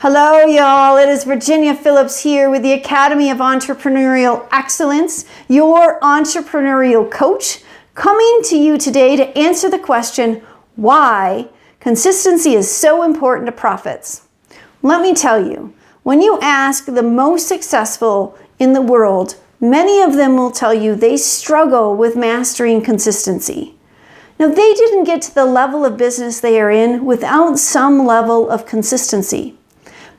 Hello, y'all. It is Virginia Phillips here with the Academy of Entrepreneurial Excellence, your entrepreneurial coach, coming to you today to answer the question, why consistency is so important to profits. Let me tell you, when you ask the most successful in the world, many of them will tell you they struggle with mastering consistency. Now, they didn't get to the level of business they are in without some level of consistency.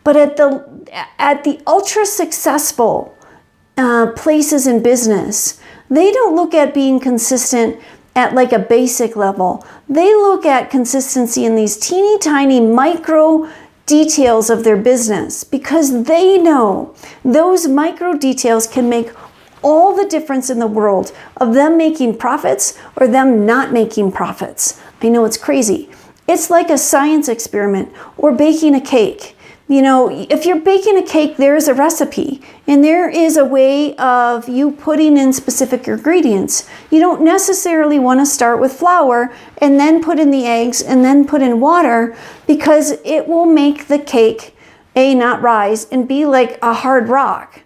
But at the ultra successful places in business, they don't look at being consistent at like a basic level. They look at consistency in these teeny tiny micro details of their business because they know those micro details can make all the difference in the world of them making profits or them not making profits. I know it's crazy. It's like a science experiment or baking a cake. You know, if you're baking a cake, there's a recipe and there is a way of you putting in specific ingredients. You don't necessarily want to start with flour and then put in the eggs and then put in water because it will make the cake A, not rise, and B, like a hard rock.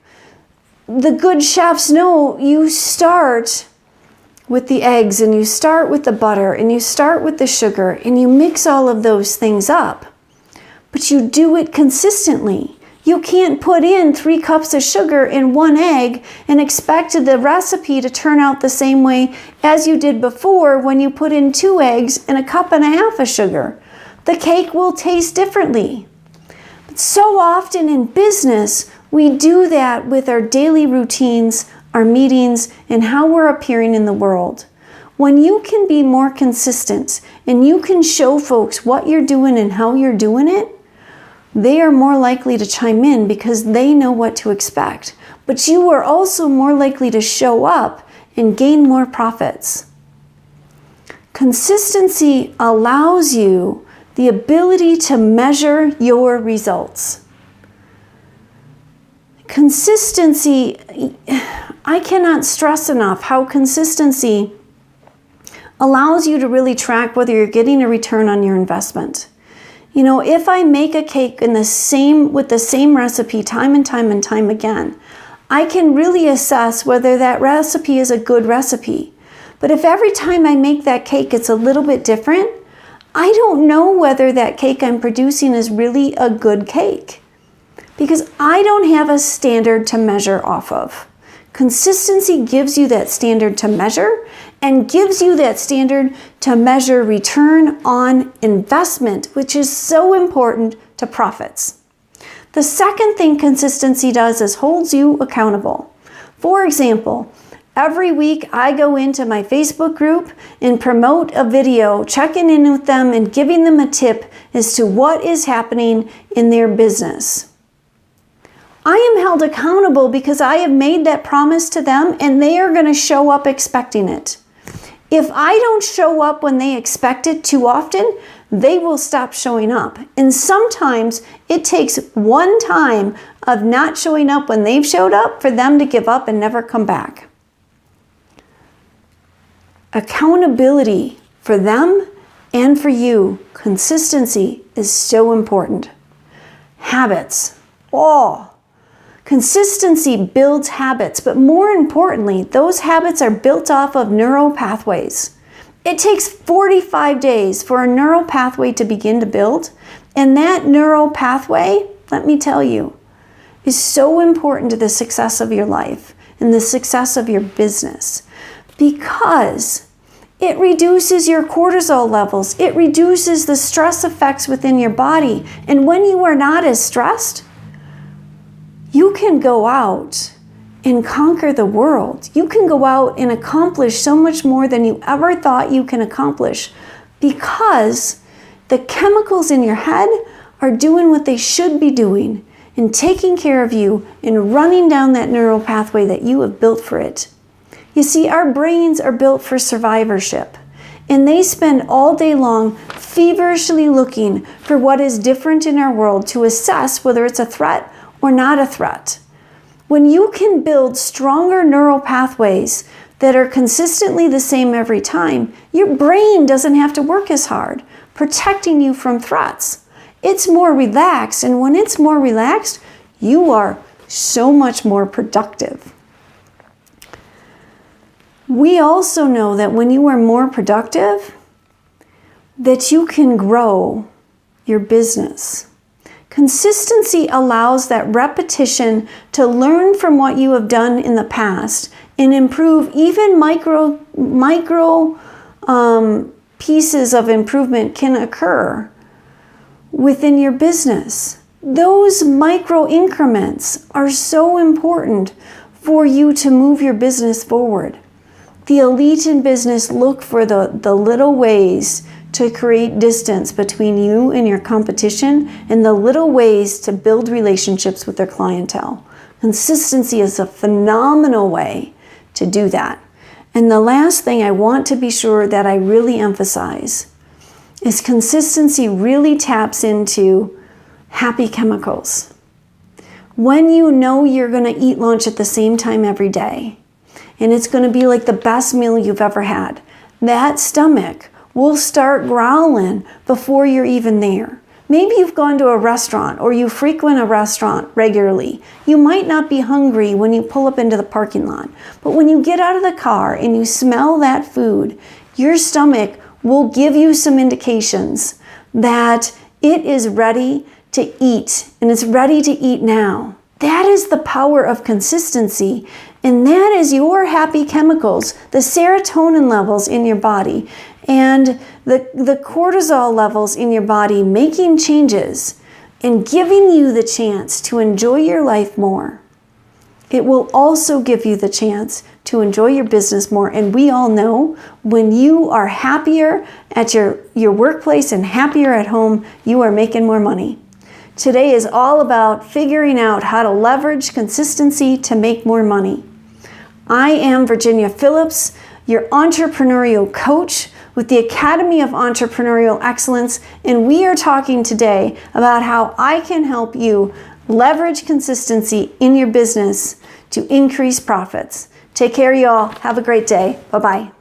The good chefs know you start with the eggs and you start with the butter and you start with the sugar and you mix all of those things up. But you do it consistently. You can't put in 3 cups of sugar in 1 egg and expect the recipe to turn out the same way as you did before when you put in 2 eggs and 1.5 cups of sugar. The cake will taste differently. But so often in business, we do that with our daily routines, our meetings, and how we're appearing in the world. When you can be more consistent and you can show folks what you're doing and how you're doing it, they are more likely to chime in because they know what to expect. But you are also more likely to show up and gain more profits. Consistency allows you the ability to measure your results. Consistency, I cannot stress enough how consistency allows you to really track whether you're getting a return on your investment. You know, if I make a cake with the same recipe time and time again, I can really assess whether that recipe is a good recipe. But if every time I make that cake it's a little bit different, I don't know whether that cake I'm producing is really a good cake because I don't have a standard to measure off of. Consistency gives you that standard to measure and gives you that standard to measure return on investment, which is so important to profits. The second thing consistency does is holds you accountable. For example, every week I go into my Facebook group and promote a video, checking in with them and giving them a tip as to what is happening in their business. I am held accountable because I have made that promise to them and they are going to show up expecting it. If I don't show up when they expect it too often, they will stop showing up. And sometimes it takes one time of not showing up when they've showed up for them to give up and never come back. Accountability for them and for you, consistency is so important. Habits. Consistency builds habits, but more importantly, those habits are built off of neural pathways. It takes 45 days for a neural pathway to begin to build, and that neural pathway, let me tell you, is so important to the success of your life and the success of your business because it reduces your cortisol levels. It reduces the stress effects within your body, and when you are not as stressed, you can go out and conquer the world. You can go out and accomplish so much more than you ever thought you can accomplish because the chemicals in your head are doing what they should be doing and taking care of you and running down that neural pathway that you have built for it. You see, our brains are built for survivorship, and they spend all day long feverishly looking for what is different in our world to assess whether it's a threat or not a threat. When you can build stronger neural pathways that are consistently the same every time, your brain doesn't have to work as hard, protecting you from threats. it's more relaxed. And when it's more relaxed, you are so much more productive. We also know that when you are more productive, that you can grow your business. Consistency allows that repetition to learn from what you have done in the past and improve. Even micro pieces of improvement can occur within your business. Those micro increments are so important for you to move your business forward. The elite in business look for the little ways to create distance between you and your competition, and the little ways to build relationships with their clientele. Consistency is a phenomenal way to do that. And the last thing I want to be sure that I really emphasize is consistency really taps into happy chemicals. When you know you're going to eat lunch at the same time every day, and it's going to be like the best meal you've ever had, that stomach will start growling before you're even there. Maybe you've gone to a restaurant or you frequent a restaurant regularly. You might not be hungry when you pull up into the parking lot, but when you get out of the car and you smell that food, your stomach will give you some indications that it is ready to eat, and it's ready to eat now. That is the power of consistency, and that is your happy chemicals, the serotonin levels in your body, and the cortisol levels in your body making changes and giving you the chance to enjoy your life more. It will also give you the chance to enjoy your business more. And we all know when you are happier at your workplace and happier at home, you are making more money. Today is all about figuring out how to leverage consistency to make more money. I am Virginia Phillips, your entrepreneurial coach with the Academy of Entrepreneurial Excellence, and we are talking today about how I can help you leverage consistency in your business to increase profits. Take care, y'all. Have a great day. Bye-bye.